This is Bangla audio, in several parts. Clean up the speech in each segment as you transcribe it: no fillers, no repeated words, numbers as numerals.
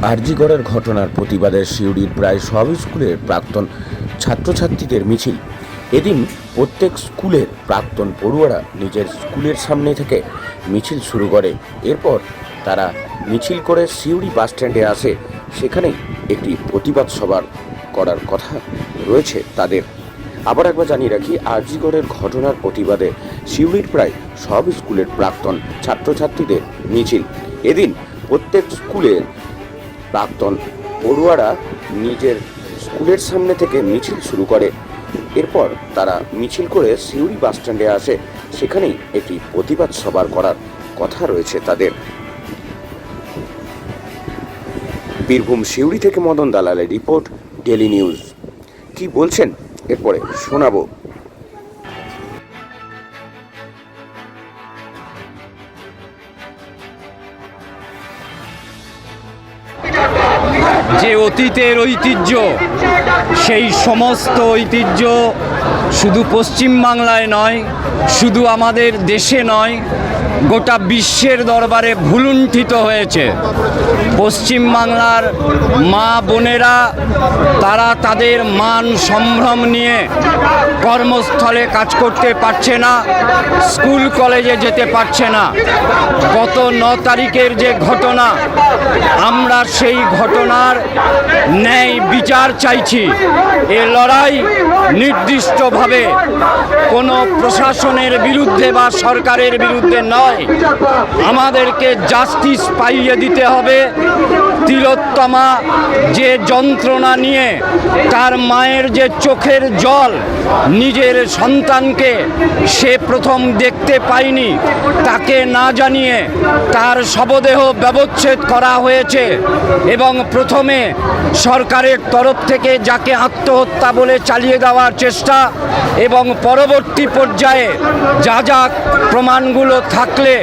আরজিগড়ের ঘটনার প্রতিবাদে সিউড়ির প্রায় সব স্কুলের প্রাক্তন ছাত্রছাত্রীদের মিছিল। এদিন প্রত্যেক স্কুলের প্রাক্তন পড়ুয়ারা নিজের স্কুলের সামনে থেকে মিছিল শুরু করে। এরপর তারা মিছিল করে সিউড়ি বাসস্ট্যান্ডে আসে। সেখানেই একটি প্রতিবাদ সভা করার কথা রয়েছে তাদের। আবার একবার জানিয়ে রাখি, আরজিগড়ের ঘটনার প্রতিবাদে সিউড়ির প্রায় সব স্কুলের প্রাক্তন ছাত্রছাত্রীদের মিছিল। এদিন প্রত্যেক স্কুলের প্রাক্তন পড়ুয়ারা নিজের স্কুলের সামনে থেকে মিছিল শুরু করে। এরপর তারা মিছিল করে সিউড়ি বাসস্ট্যান্ডে আসে। সেখানেই একটি প্রতিবাদ সভা করার কথা রয়েছে তাদের। বীরভূম সিউড়ি থেকে মদন দালালের রিপোর্ট, ডেলি নিউজ। কি বলছেন এরপরে শোনাবো। যে অতীতের ঐতিহ্য, সেই সমস্ত ঐতিহ্য শুধু পশ্চিমবাংলায় নয়, শুধু আমাদের দেশে নয়, গোটা বিশ্বের দরবারে ভুলুণ্ঠিত হয়েছে। পশ্চিমবাংলার মা বোনেরা তারা তাদের মান সম্ভ্রম নিয়ে কর্মস্থলে কাজ করতে পারছে না, স্কুল কলেজে যেতে পারছে না। গত 9 তারিখের যে ঘটনা, আমরা সেই ঘটনার ন্যায় বিচার চাইছি। এ লড়াই নির্দিষ্টভাবে কোনো প্রশাসনের বিরুদ্ধে বা সরকারের বিরুদ্ধে নয়। আমাদেরকে জাস্টিস পাইয়ে দিতে হবে। তিলোত্তমা যে যন্ত্রণা নিয়ে, তার মায়ের যে চোখের জল, নিজের সন্তানকে সে প্রথম দেখতে পায়নি, তাকে না জানিয়ে তার শবদেহ ব্যবচ্ছেদ করা হয়েছে। এবং প্রথমে সরকারের তরফ থেকে যাকে আত্মহত্যা বলে চালিয়ে দেওয়ার চেষ্টা, এবং পরবর্তী পর্যায়ে যা যা প্রমাণগুলো থাকলে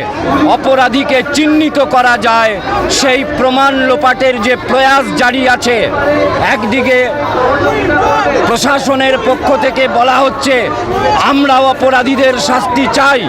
অপরাধীকে চিহ্নিত করা যায়, সেই প্রমাণ লোপাটের যে প্রয়াস জারি আছে। একদিকে প্রশাসনের পক্ষ থেকে বলা হচ্ছে আমরা অপরাধীদের শাস্তি চাই।